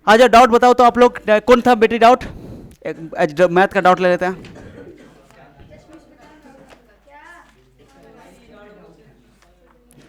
आ जाओ, डाउट बताओ तो आप लोग। कौन था बेटी डाउट? मैथ का डाउट ले लेते हैं।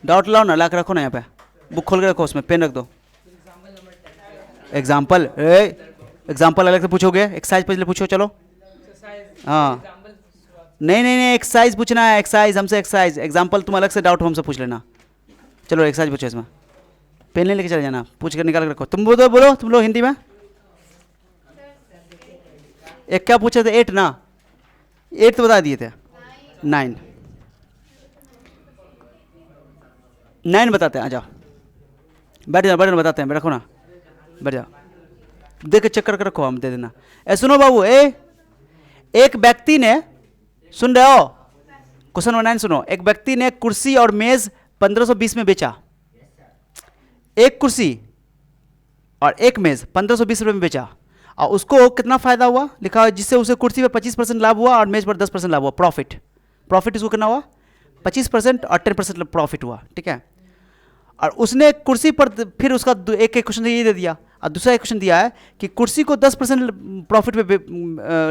डाउट लाओ ना, ला के रखो ना यहाँ पे, बुक खोल के रखो, उसमें पेन रख दो। एग्जाम्पल, एग्जाम्पल अलग से पूछोगे, एक्सरसाइज पहले पूछो, चलो। हाँ, नहीं नहीं नहीं, एक्सरसाइज पूछना है, एक्सरसाइज हमसे, एक्सरसाइज। एग्जाम्पल तुम अलग से डाउट हमसे पूछ लेना। चलो एक्सरसाइज पूछो, इसमें पेन नहीं लेके चले जाना, पूछ कर निकाल के रखो। तुम बोलो, बोलो तुम लोग हिंदी में। एक क्या पूछे थे? 8 ना, 8 तो बता दिए थे। 9, 9 बताते हैं। आ जाओ, बैठ जाओ, बैठ जाओ, बताते हैं, रखो ना, बैठ जाओ, देख के चेक करके रखो, हम दे देना। सुनो बाबू, एक व्यक्ति ने, सुन रहे हो? क्वेश्चन नंबर 9 सुनो। एक व्यक्ति ने कुर्सी और मेज 1520 में बेचा। एक कुर्सी और एक मेज 1520 रुपये में बेचा, और उसको कितना फायदा हुआ लिखा हुआ, जिससे उसे कुर्सी पे 25% लाभ हुआ और मेज पर 10% लाभ हुआ। प्रॉफिट, प्रॉफिट इसको कितना हुआ? 25% और 10% प्रॉफिट हुआ, ठीक है। और उसने कुर्सी पर फिर उसका एक क्वेश्चन ये दे दिया, और दूसरा एक क्वेश्चन दिया है कि कुर्सी को 10% प्रॉफिट पे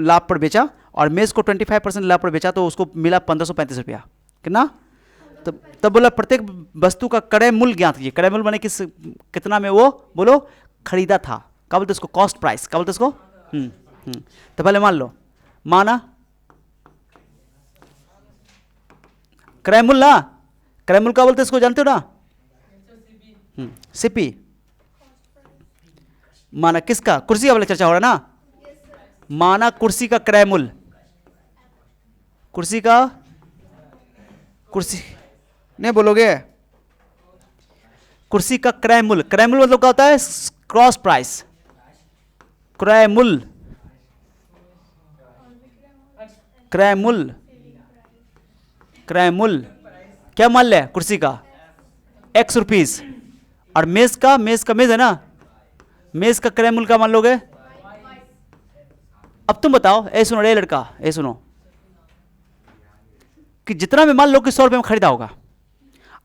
लाभ पर बेचा और मेज को 25% लाभ पर बेचा, तो उसको मिला 1535 रुपया। कितना? तब बोला प्रत्येक वस्तु का क्रय मूल्य ज्ञात कीजिए। क्रय मूल्य माने कितना में वो, बोलो, खरीदा था। क्या बोलते उसको? Cost price. क्या बोलते उसको? तो पहले मान लो, माना क्रय मूल्य ना, क्रय मूल्य क्या बोलते इसको, जानते हो ना? सीपी। माना किसका? कुर्सी का वाला चर्चा हो रहा है ना। माना कुर्सी का क्रय मूल्य, कुर्सी का, कुर्सी नहीं बोलोगे, कुर्सी का क्रय मूल्य। क्रय मूल्य मतलब क्या होता है? Cross price. क्रय मूल्य, क्रय मूल्य, क्रय मूल्य क्या मान ले? कुर्सी का x रुपीस, और मेज का, मेज है ना, मेज का क्रय मूल्य का मान लोगे। अब तुम बताओ, ए सुनो रे लड़का, ए सुनो, कि जितना भी मान लो कि 100 रुपये में खरीदा होगा,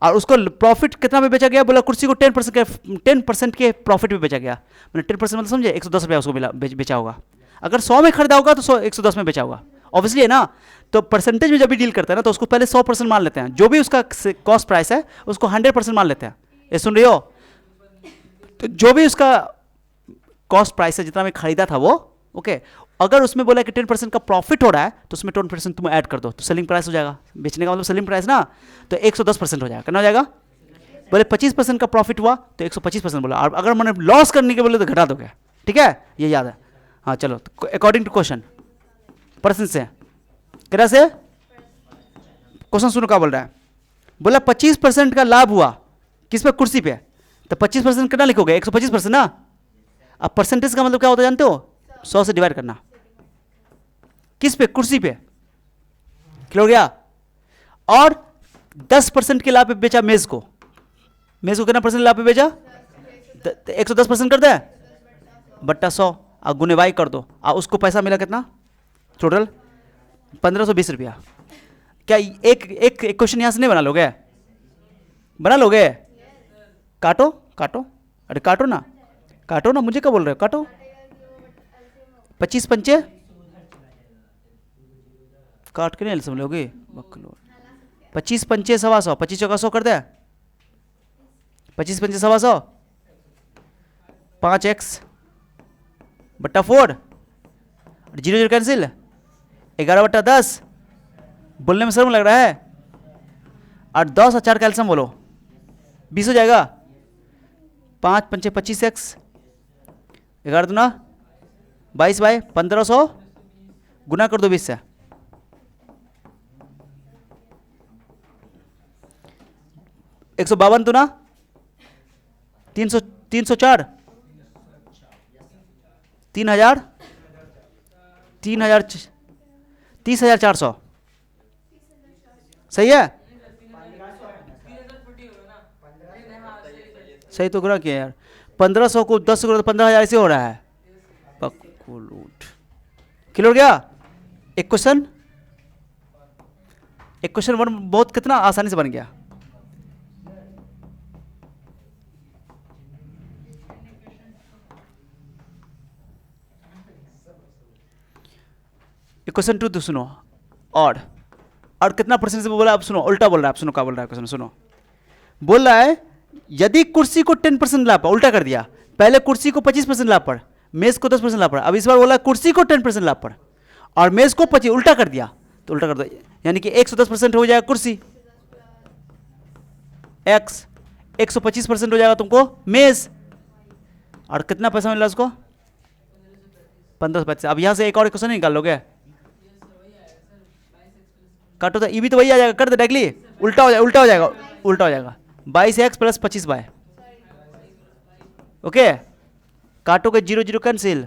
और उसको प्रॉफिट कितना पे बेचा गया? बोला कुर्सी को 10% के प्रॉफिट पे बेचा गया। मैंने 10% मतलब समझे, 110 रुपया उसको मिला, बेचा होगा। अगर 100 में खरीदा होगा तो 110 में बेचा होगा, ऑब्वियसली है ना। तो परसेंटेज में जब भी डील करते हैं ना, तो उसको पहले 100% मान लेते हैं, जो भी उसका कॉस्ट प्राइस है उसको 100% मान लेते हैं। ये सुन रही हो? तो जो भी उसका कॉस्ट प्राइस है, जितना में खरीदा था वो, ओके, अगर उसमें बोला कि 10% का प्रॉफिट हो रहा है, तो उसमें 10% तुम ऐड कर दो, तो सेलिंग प्राइस हो जाएगा। बेचने का मतलब सेलिंग प्राइस ना, तो 110% हो जाएगा। कितना हो जाएगा? बोले 25% का प्रॉफिट हुआ तो 125% बोला, और अगर मैंने लॉस करने के बोले तो घटा दोगे, ठीक है, ये याद है। हाँ चलो, अकॉर्डिंग टू क्वेश्चन, प्रश्न से, कितना से क्वेश्चन सुनो क्या बोल रहा है। बोला 25% का लाभ हुआ किस पे? कुर्सी पे। तो 25% कितना लिखोगे? 125% ना। अब परसेंटेज का मतलब क्या होता है जानते हो? 100 से डिवाइड करना। किस पे? कुर्सी पे। क्लियर हो गया? और 10% के लाभ पे बेचा मेज को। मेज को कितना परसेंट लाभ पे बेचा? 110% कर दे बट्टा 100, और गुने वाई कर दो, और उसको पैसा मिला कितना टोटल? 1520 रुपया। क्या एक एक क्वेश्चन यहां से नहीं बना लोगे? बना लोगे? काटो काटो, अरे काटो ना, काटो ना, मुझे क्या बोल रहे हो? काटो। 25 पंचे काट के नहीं समझोगे? 25 पंचे 125, 25 चौका 100 कर दे, 25 पंचे 125, 5x बट्टा 4, 0 कैंसिल, 11/10। बोलने में शर्म लग रहा है? और 10 और 4 कैल्शियम बोलो, 20 हो जाएगा। 5 पंचे 25x, 11 दूना 22 बाई 1500, गुना कर दो 20 से। 152 दूना 300, 304, 3000, 30,400। सही है? सही तो गुना किया यार। 1500 को 10 गुना तो 15,000 ऐसे हो रहा है। क्लियर हो गया? एक क्वेश्चन, एक क्वेश्चन वन बहुत कितना आसानी से बन गया। क्वेश्चन 2 तो सुनो। और कितना परसेंट से बोला, अब सुनो उल्टा बोल रहा है, आप सुनो क्या बोल रहा है क्वेश्चन सुनो। बोल रहा है यदि कुर्सी को 10% लाभ पर, उल्टा कर दिया, पहले कुर्सी को 25% लाभ पर, मेज को 10% लाभ पर, अब इस बार बोला कुर्सी को 10% लाभ पर और मेज को 25, उल्टा कर दिया, तो उल्टा कर दो, यानी कि 110% हो जाएगा कुर्सी, एक्स 125% हो जाएगा तुमको मेज, और कितना पैसा मिला उसको 15 अब यहां से एक और क्वेश्चन निकाल लोगे, काटो तो ई भी तो वही आ जाएगा, कर दे डायरेक्टली, उल्टा हो जाएगा, उल्टा हो जाएगा, उल्टा हो जाएगा 22x plus 25y, okay, काटोगे 0 0 cancel,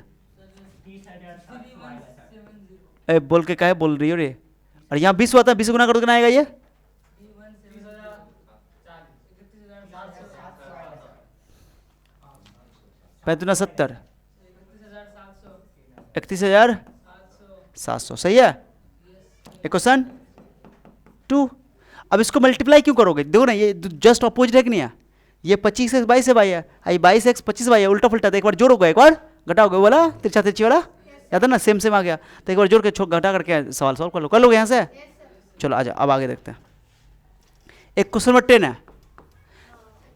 बोल के क्या है बोल रही हो रे, और यहाँ 20 हुआ था, 20 गुना कर दो कितना आएगा ये, पैंतीस 70, 31,700, सही है। क्वेश्चन 2, अब इसको मल्टीप्लाई क्यों करोगे, देखो ना ये जस्ट अपोजिट है कि नहीं है, ये 25x 22y है, आई 22x 25y है, उल्टा फुल्टा, तो एक बार जोड़ोगे एक बार घटाओगे, बोला तिरछा तिरछी वाला याद है ना, सेम सेम आ गया, तो एक बार जोड़ के घटा करके सवाल सॉल्व कर लोगे यहाँ से। चलो आ जाओ, अब आगे देखते हैं। एक क्वेश्चन नंबर 10 है,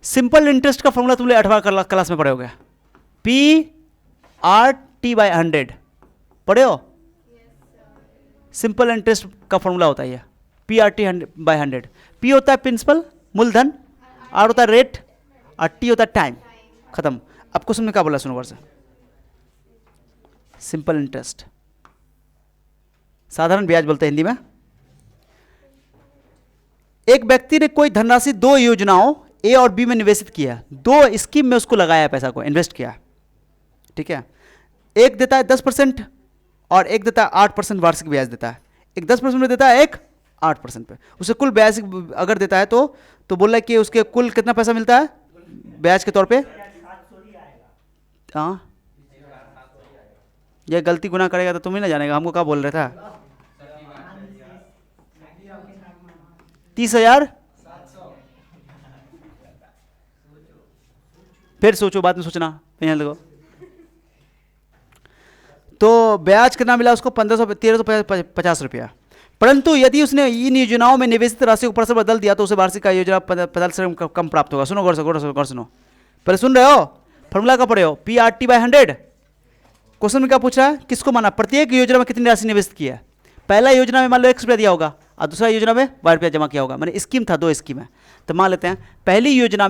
सिंपल इंटरेस्ट का फॉर्मूला तुमने 8वां क्लास में पढ़े होगे, PRT/100 पढ़े हो, सिंपल इंटरेस्ट का फॉर्मूला होता है ये PRT/100, P होता है प्रिंसिपल मूलधन, R होता है रेट, और T होता है टाइम, खत्म। अब क्वेश्चन में क्या बोला सुनो वर्ष, सिंपल इंटरेस्ट, साधारण ब्याज बोलते हैं हिंदी में। एक व्यक्ति ने कोई धनराशि 2 योजनाओं ए और बी में निवेशित किया, 2 स्कीम में उसको लगाया, पैसा को इन्वेस्ट किया, ठीक है, एक देता है 10% और एक देता है 8% वार्षिक ब्याज देता है, एक 10% में देता है, एक 8% पे, उसे कुल ब्याज अगर देता है तो बोल रहा है कि उसके कुल कितना पैसा मिलता है ब्याज के तौर पे, हाँ ये गलती गुना करेगा तो तुम ही ना जानेगा, हमको क्या बोल रहा था, 30,000, फिर सोचो, बाद में सोचना, यहाँ देखो, तो ब्याज कितना मिला उसको 1350 रुपया, परंतु यदि उसने इन योजनाओं में निवेशित राशि को ऊपर से बदल दिया तो उसे वार्षिक आय योजना 50 कम प्राप्त होगा। सुनो गौर से सुनो, पहले सुन रहे हो, फॉर्मूला का पढ़े हो, PRT/100। क्वेश्चन में क्या पूछ रहा है, किसको माना, प्रत्येक योजना में कितनी राशि निवेशित की है, पहला योजना में मान लो 1 रुपया दिया होगा और दूसरा योजना में 12 रुपया जमा किया होगा, मैंने स्कीम था 2 स्कीम है, तो मान लेते हैं पहली योजना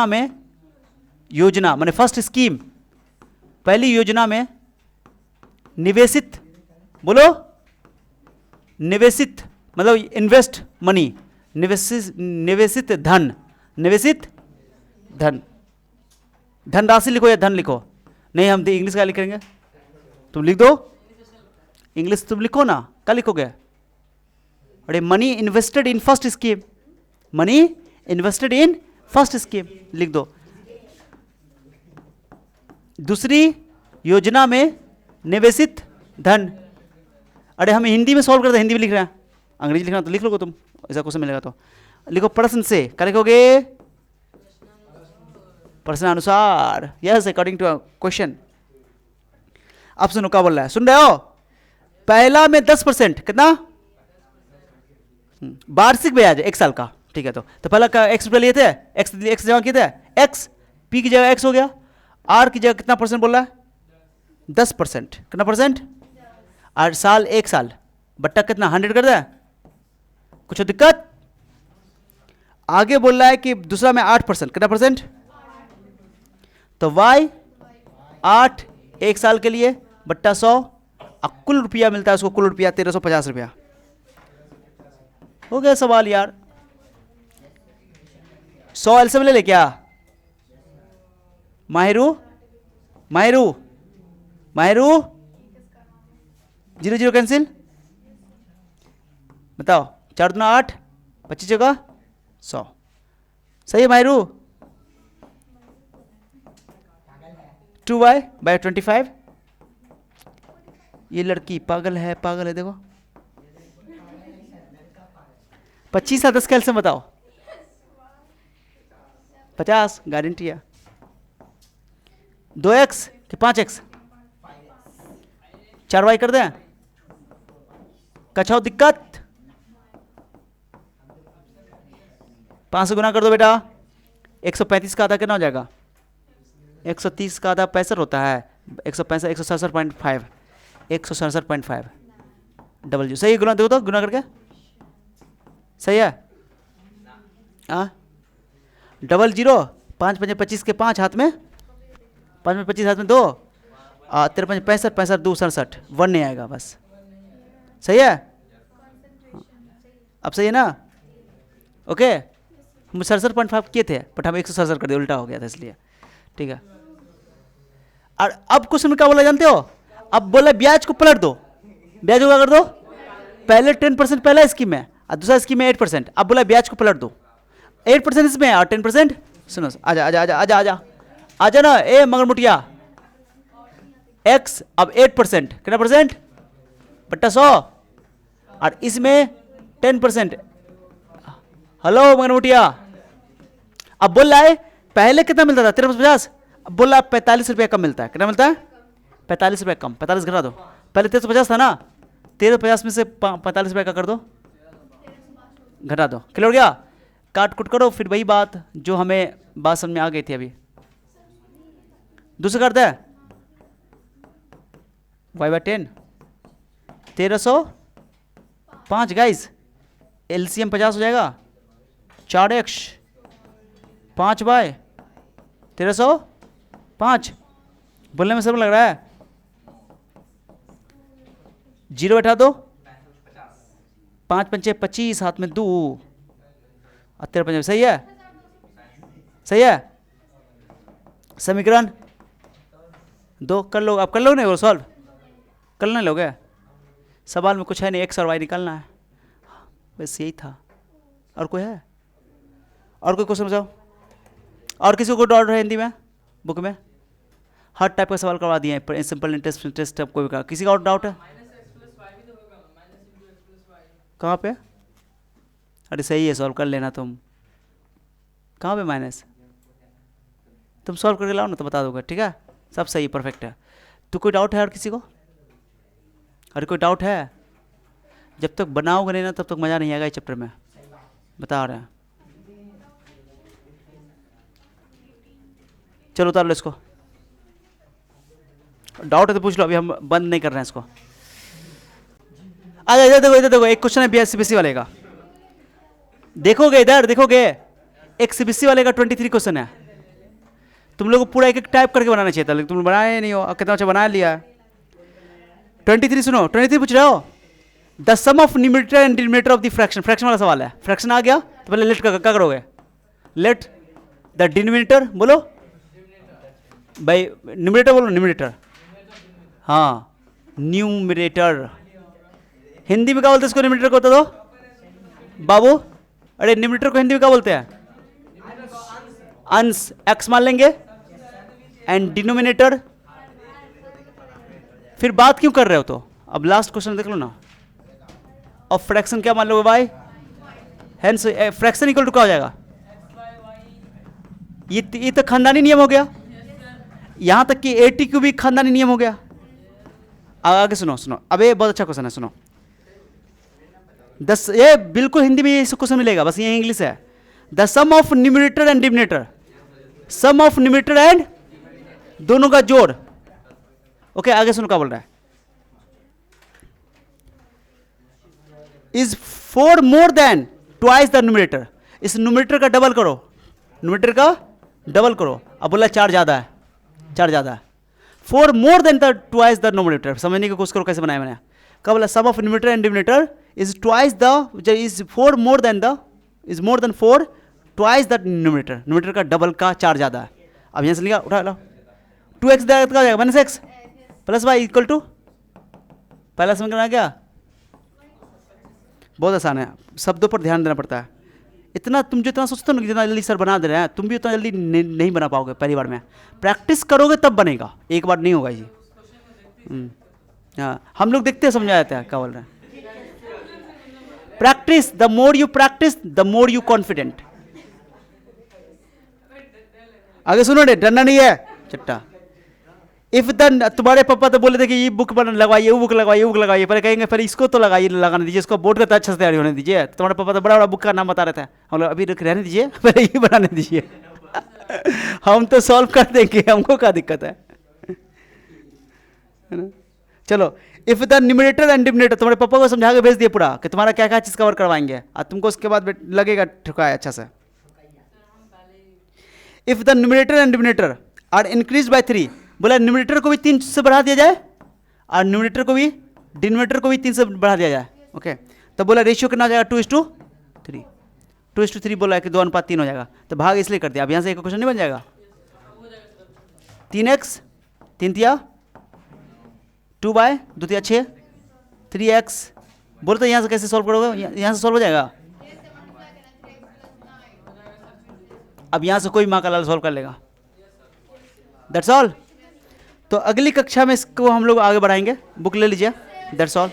में योजना माने फर्स्ट स्कीम, पहली योजना में निवेशित, बोलो निवेशित मतलब इन्वेस्ट मनी, निवेशित धन, धनराशि लिखो या धन लिखो, नहीं हम इंग्लिश का लिखेंगे, तुम लिख दो इंग्लिश, तुम लिखो ना, क्या लिखोगे, अरे money invested in first scheme, money invested in first scheme लिख दो। दूसरी योजना में निवेशित धन, अरे हम हिंदी में सॉल्व करते हैं, हिंदी में लिख रहे हैं, अंग्रेजी लिखना तो लिख लोगे तुम, ऐसा क्वेश्चन मिलेगा तो लिखो प्रश्न से, क्या लिखोगे, प्रश्न अनुसार, यस अकॉर्डिंग टू क्वेश्चन। अब सुनो क्या बोल रहा है, सुन रहे हो, पहला में 10%, कितना वार्षिक ब्याज 1 साल का, ठीक है, तो पहला का x रुपये लिए थे, x जमा किए थे, x p की जगह x हो गया, r की जगह कितना परसेंट बोल रहा है 10%, कितना परसेंट, और साल 1 साल बट्टा कितना 100 कर दे, कुछ दिक्कत, आगे बोल रहा है कि दूसरा में 8%, कितना परसेंट, तो y 8 1 साल के लिए बट्टा 100, और कुल रुपया मिलता है उसको, कुल रुपया 1350 रुपया, हो गया सवाल यार। 100 एलसीएम ले ले क्या, माहिरू 0 0 कैंसिल, बताओ 4 दूना 8, 25 जगह 100, सही है माहिरू, 2y/25, ये लड़की पागल है देखो, 25 और 10 कैलसियम बताओ, 50 गारंटी है, 2x कि 5x 4y कर दें? कछाओ दिक्कत? 5 से गुना कर दो बेटा। 135 का आधा कितना हो जाएगा? 130 का आधा 65 होता है। 165 167.5 167.5 डबल जी। सही है, गुना देखो तो, गुना करके सही है। हाँ डबल जीरो, 5 5 25 के 5 हाथ में, 5 में 25 हाथ में 2, 13 5 65 65 2 67, 1 नहीं आएगा बस। सही है, अब सही है ना? ओके, हम 67.5 किए थे बट हम 167 कर दिए, उल्टा हो गया था इसलिए। ठीक है, और अब क्वेश्चन में क्या बोला जानते हो? अब बोला ब्याज को पलट दो। ब्याज को क्या कर दो? पहले 10% पहला स्कीम है और दूसरा स्कीम में 8%। अब बोला ब्याज को पलट दो, 8% इसमें और 10%। सुनो, आजा आजा आजा आजा आजा आजा ना ए मगरमुटिया। x अब 8%, कितना परसेंट? बट्टा 100, और इसमें 10%। हेलो मगरमुटिया, अब बोल रहा है पहले कितना मिलता था? 1350। अब बोल रहा है 45 रुपया कम मिलता है। कितना मिलता है? 45 रुपया कम। 45 घटा दो, पहले 1350 था ना, 1350 में से 45 रुपया का कर दो, घटा दो। क्लियर हो गया? काट कुट करो, फिर वही बात जो हमें बात समझ में आ गई थी अभी। दूसरा करते हैं y/10, 1305 गाइस, एलसीएम 50 हो जाएगा। 4x 5/1305। बोलने में सब लग रहा है? जीरो बैठा दो, 5 पंचे 25 हाथ में 2 और 13 पंचे। सही है, सही है। समीकरण 2 कर लो, आप कर लो नहीं वो सॉल्व कर नहीं लोगे? सवाल में कुछ है नहीं, x और y निकालना है, बस यही था। और कोई है? और कोई क्वेश्चन बताओ? और किसी को डाउट है हिंदी में? बुक में हर टाइप का सवाल करवा दिए हैं, सिंपल इंटरेस्ट इंटरेस्ट कोई का। किसी का और डाउट है? कहाँ पे? अरे सही है, सॉल्व कर लेना तुम। कहाँ पे माइनस? तुम सॉल्व करके लाओ ना तो बता दोगे। ठीक है, सब सही परफेक्ट है। तो कोई डाउट है और किसी को? अरे कोई डाउट है? जब तक बनाओगे नहीं ना तब तक मज़ा नहीं आएगा इस चैप्टर में, बता रहे हैं। चलो उतार लो इसको, डाउट है तो पूछ लो, अभी हम बंद नहीं कर रहे हैं इसको। आ इधर देखो, इधर देखो, एक क्वेश्चन है बीएससीबीसी वाले का। देखोगे इधर, देखोगे एक सीबीएसई वाले का 23 क्वेश्चन है। तुम लोग को पूरा एक एक टाइप करके बनाना चाहिए था, लेकिन तुम बनाए नहीं हो। कितना अच्छा बना लिया। 23 सुनो, 23 पूछ रहे हो, the sum of numerator and denominator of the fraction. Fraction वाला सवाल है। फ्रैक्शन आ गया तो पहले लेट क्या करोगे? लेट द डिनोमिनेटर, बोलो भाई, न्यूमरेटर बोलो, न्यूमरेटर। हाँ न्यूमरेटर, हिंदी में क्या बोलते हैं इसको? न्यूमरेटर को बता दो बाबू। अरे न्यूमरेटर को हिंदी में क्या बोलते हैं? अंश, एक्स मान लेंगे, एंड डिनोमिनेटर। फिर बात क्यों कर रहे हो? तो अब लास्ट क्वेश्चन देख लो ना। और फ्रैक्शन क्या मान लोगे भाई? हेंस फ्रैक्शन इक्वल टू क्या हो जाएगा? ये तो खानदानी नियम हो गया। यहां तक कि 80 क्यूब भी खानदानी नियम हो गया। आगे सुनो सुनो, अब ये बहुत अच्छा क्वेश्चन है, सुनो। ये बिल्कुल हिंदी में ये क्वेश्चन मिलेगा, बस ये इंग्लिश है। The sum of numerator and denominator, sum of numerator and दोनों का जोड़। ओके आगे सुनो क्या बोल रहा है। Is 4 more then twice the numerator. इस न्यूमरेटर का डबल करो, न्यूमरेटर का डबल करो। अब बोला 4 ज्यादा है, 4 ज्यादा है। 4 more than the twice the numerator. समझने की कोशिश करो कैसे बनाया मैंने। क्या बोला? Sum of numerator and denominator is twice the, is 4 more than the, is more than 4 twice the numerator. Numerator का डबल का 4 ज्यादा है। अब यहां से लिखा, उठा लो, 2x क्या हो जाएगा? -x plus y equal to, पहला समीकरण आ गया। बहुत आसान है, शब्दों पर ध्यान देना पड़ता है। इतना तुम जो इतना सोचते हो ना, जितना जल्दी सर बना दे रहे हैं, तुम भी उतना जल्दी नहीं बना पाओगे पहली बार में। प्रैक्टिस करोगे तब बनेगा, एक बार नहीं होगा जी। हाँ हम लोग देखते हैं, समझा जाता है क्या बोल रहे हैं। Practice, the more you practice the more you confident. आगे सुनो, डरना नहीं है चट्टा। इफ द, तुम्हारे पापा तो बोले थे कि ये बुक बना लगवाइए, वो बुक लगवाइए, वो बुक लगाइए, पर कहेंगे फिर इसको तो लगाइए, लगाने दीजिए, इसको बोर्ड का तो अच्छे से तैयारी होने दीजिए। तुम्हारे पापा तो बड़ा बड़ा बुक का नाम बता रहे थे, हम लोग अभी रहने दीजिए, पहले ये बनाने दीजिए। हम तो सॉल्व कर देंगे, हमको क्या दिक्कत है ना? चलो, if the numerator and denominator, तुम्हारे पापा को समझा के भेज दिए पूरा कि तुम्हारा क्या क्या चीज़ कवर करवाएंगे, और तुमको उसके बाद लगेगा ठुकाया अच्छा से। If the numerator and denominator are increase by 3, बोला न्यूमरेटर को भी 3 से बढ़ा दिया जाए और न्यूमरेटर को भी, डिनोमिनेटर को भी 3 से बढ़ा दिया जाए। ओके, तो बोला रेशियो कितना हो जाएगा, 2:3, 2:3 बोला है कि 2:3 हो जाएगा, तो भाग इसलिए कर दिया। अब यहाँ से एक क्वेश्चन नहीं बन जाएगा, 3x, 3 तिया 2/2 तिया 6, 3x, बोलो तो यहाँ से कैसे सॉल्व करोगे, यहाँ से सॉल्व हो जाएगा। अब यहाँ से कोई माँ का लाल सॉल्व कर लेगा। That's all. तो अगली कक्षा में इसको हम लोग आगे बढ़ाएंगे, बुक ले लीजिए। That's all.